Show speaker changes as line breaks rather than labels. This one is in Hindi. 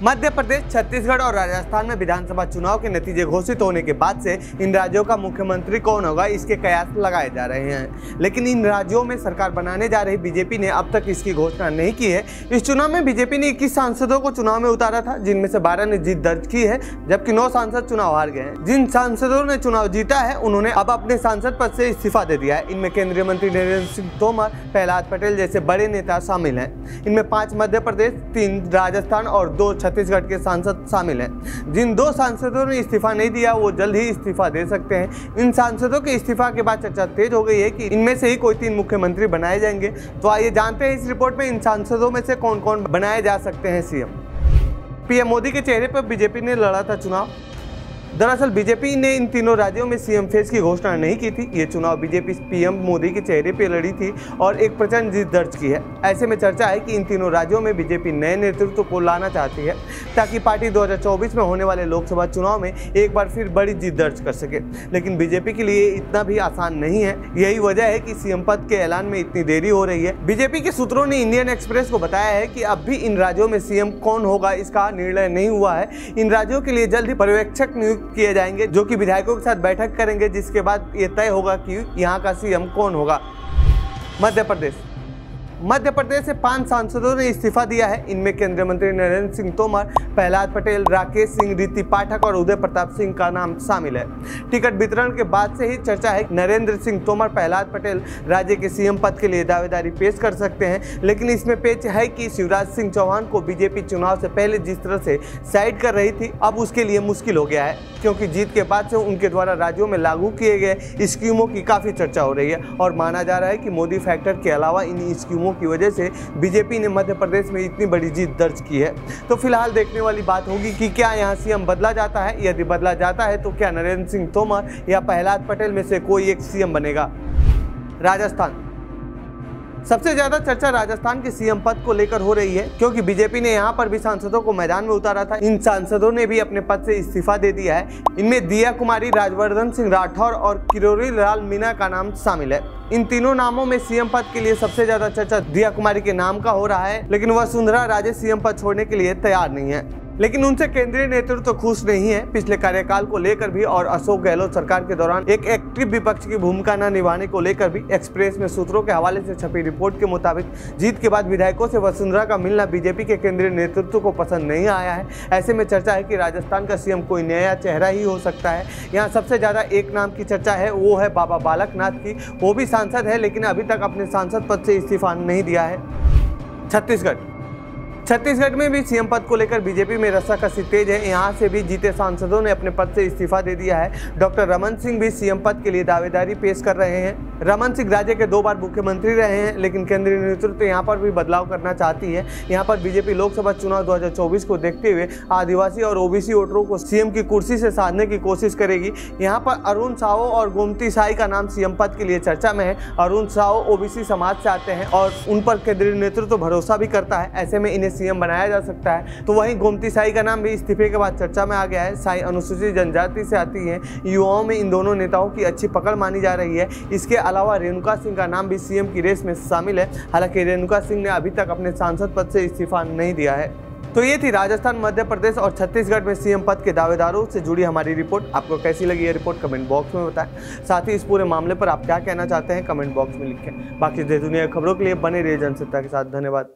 मध्य प्रदेश, छत्तीसगढ़ और राजस्थान में विधानसभा चुनाव के नतीजे घोषित होने के बाद से इन राज्यों का मुख्यमंत्री कौन होगा इसके कयास लगाए जा रहे हैं। लेकिन इन राज्यों में सरकार बनाने जा रही बीजेपी ने अब तक इसकी घोषणा नहीं की है। इस चुनाव में बीजेपी ने 21 सांसदों को चुनाव में उतारा था, जिनमें से 12 ने जीत दर्ज की है, जबकि 9 सांसद चुनाव हार गए हैं। जिन सांसदों ने चुनाव जीता है उन्होंने अब अपने सांसद पद से इस्तीफा दे दिया है। इनमें केंद्रीय मंत्री नरेंद्र सिंह तोमर, प्रहलाद पटेल जैसे बड़े नेता शामिल हैं। इनमें 5 मध्य प्रदेश, 3 राजस्थान और 2 छत्तीसगढ़ के सांसद शामिल हैं। जिन 2 सांसदों ने इस्तीफा नहीं दिया वो जल्द ही इस्तीफा दे सकते हैं। इन सांसदों के इस्तीफा के बाद चर्चा तेज हो गई है कि इनमें से ही कोई 3 मुख्यमंत्री बनाए जाएंगे। तो आइए जानते हैं इस रिपोर्ट में इन सांसदों में से कौन कौन बनाए जा सकते हैं सीएम। पीएम मोदी के चेहरे पर बीजेपी ने लड़ा था चुनाव। दरअसल बीजेपी ने इन तीनों राज्यों में सीएम फेस की घोषणा नहीं की थी। ये चुनाव बीजेपी पीएम मोदी के चेहरे पर लड़ी थी और एक प्रचंड जीत दर्ज की है। ऐसे में चर्चा है कि इन तीनों राज्यों में बीजेपी नए नेतृत्व को लाना चाहती है ताकि पार्टी 2024 में होने वाले लोकसभा चुनाव में एक बार फिर बड़ी जीत दर्ज कर सके। लेकिन बीजेपी के लिए इतना भी आसान नहीं है। यही वजह है कि सीएम पद के ऐलान में इतनी देरी हो रही है। बीजेपी के सूत्रों ने इंडियन एक्सप्रेस को बताया है कि अब भी इन राज्यों में सीएम कौन होगा इसका निर्णय नहीं हुआ है। इन राज्यों के लिए जल्द ही पर्यवेक्षक नियुक्त किए जाएंगे जो कि विधायकों के साथ बैठक करेंगे, जिसके बाद ये तय होगा कि यहाँ का सीएम कौन होगा। मध्य प्रदेश से 5 सांसदों ने इस्तीफा दिया है। इनमें केंद्रीय मंत्री नरेंद्र सिंह तोमर, प्रहलाद पटेल, राकेश सिंह, रीति पाठक और उदय प्रताप सिंह का नाम शामिल है। टिकट वितरण के बाद से ही चर्चा है कि नरेंद्र सिंह तोमर, प्रहलाद पटेल राज्य के सीएम पद के लिए दावेदारी पेश कर सकते हैं। लेकिन इसमें पेच है कि शिवराज सिंह चौहान को बीजेपी चुनाव से पहले जिस तरह से साइड कर रही थी, अब उसके लिए मुश्किल हो गया है, क्योंकि जीत के बाद से उनके द्वारा राज्यों में लागू किए गए स्कीमों की काफ़ी चर्चा हो रही है और माना जा रहा है कि मोदी फैक्टर के अलावा इन स्कीमों की वजह से बीजेपी ने मध्य प्रदेश में इतनी बड़ी जीत दर्ज की है। तो फिलहाल देखने वाली बात होगी कि क्या यहाँ सीएम बदला जाता है। यदि बदला जाता है तो क्या नरेंद्र सिंह तोमर या प्रहलाद पटेल में से कोई एक सीएम बनेगा। राजस्थान सबसे ज्यादा चर्चा राजस्थान के सीएम पद को लेकर हो रही है, क्योंकि बीजेपी ने यहाँ पर भी सांसदों को मैदान में उतारा था। इन सांसदों ने भी अपने पद से इस्तीफा दे दिया है। इनमें दिया कुमारी, राजवर्धन सिंह राठौर और किरोड़ी लाल मीणा का नाम शामिल है। इन तीनों नामों में सीएम पद के लिए सबसे ज्यादा चर्चा दिया कुमारी के नाम का हो रहा है, लेकिन वसुंधरा राजे सीएम पद छोड़ने के लिए तैयार नहीं है। लेकिन उनसे केंद्रीय नेतृत्व तो खुश नहीं है। पिछले कार्यकाल को लेकर भी और अशोक गहलोत सरकार के दौरान एक एक्टिव विपक्ष की भूमिका न निभाने को लेकर भी एक्सप्रेस में सूत्रों के हवाले से छपी रिपोर्ट के मुताबिक जीत के बाद विधायकों से वसुंधरा का मिलना बीजेपी के केंद्रीय नेतृत्व को पसंद नहीं आया है। ऐसे में चर्चा है कि राजस्थान का सीएम कोई नया चेहरा ही हो सकता है। यहाँ सबसे ज्यादा एक नाम की चर्चा है, वो है बाबा बालक नाथ की। वो भी सांसद है, लेकिन अभी तक अपने सांसद पद से इस्तीफा नहीं दिया है। छत्तीसगढ़ में भी सीएम पद को लेकर बीजेपी में रस्साकसी तेज है। यहाँ से भी जीते सांसदों ने अपने पद से इस्तीफा दे दिया है। डॉक्टर रमन सिंह भी सीएम पद के लिए दावेदारी पेश कर रहे हैं। रमन सिंह राज्य के 2 बार मुख्यमंत्री रहे हैं, लेकिन केंद्रीय नेतृत्व यहाँ पर भी बदलाव करना चाहती है। यहाँ पर बीजेपी लोकसभा चुनाव 2024 को देखते हुए आदिवासी और ओबीसी वोटरों को सीएम की कुर्सी से साधने की कोशिश करेगी। यहाँ पर अरुण साहो और गोमती साई का नाम सीएम पद के लिए चर्चा में है। अरुण साहो ओबीसी समाज से आते हैं और उन पर केंद्रीय नेतृत्व भरोसा भी करता है। ऐसे में इन्हें सीएम बनाया जा सकता है। तो वहीं गोमती साई का नाम भी इस्तीफे के बाद चर्चा में आ गया है। साई अनुसूचित जनजाति से आती हैं। युवाओं में इन दोनों नेताओं की अच्छी पकड़ मानी जा रही है। इसके अलावा रेणुका सिंह का नाम भी सीएम की रेस में शामिल है। हालांकि रेणुका सिंह ने अभी तक अपने सांसद पद से इस्तीफा नहीं दिया है। तो ये थी राजस्थान, मध्य प्रदेश और छत्तीसगढ़ में सीएम पद के दावेदारों से जुड़ी हमारी रिपोर्ट। आपको कैसी लगी ये रिपोर्ट कमेंट बॉक्स में बताएं। साथ ही इस पूरे मामले पर आप क्या कहना चाहते हैं कमेंट बॉक्स में लिखें। बाकी देश दुनिया की खबरों के लिए बने रहिए जनसत्ता के साथ। धन्यवाद।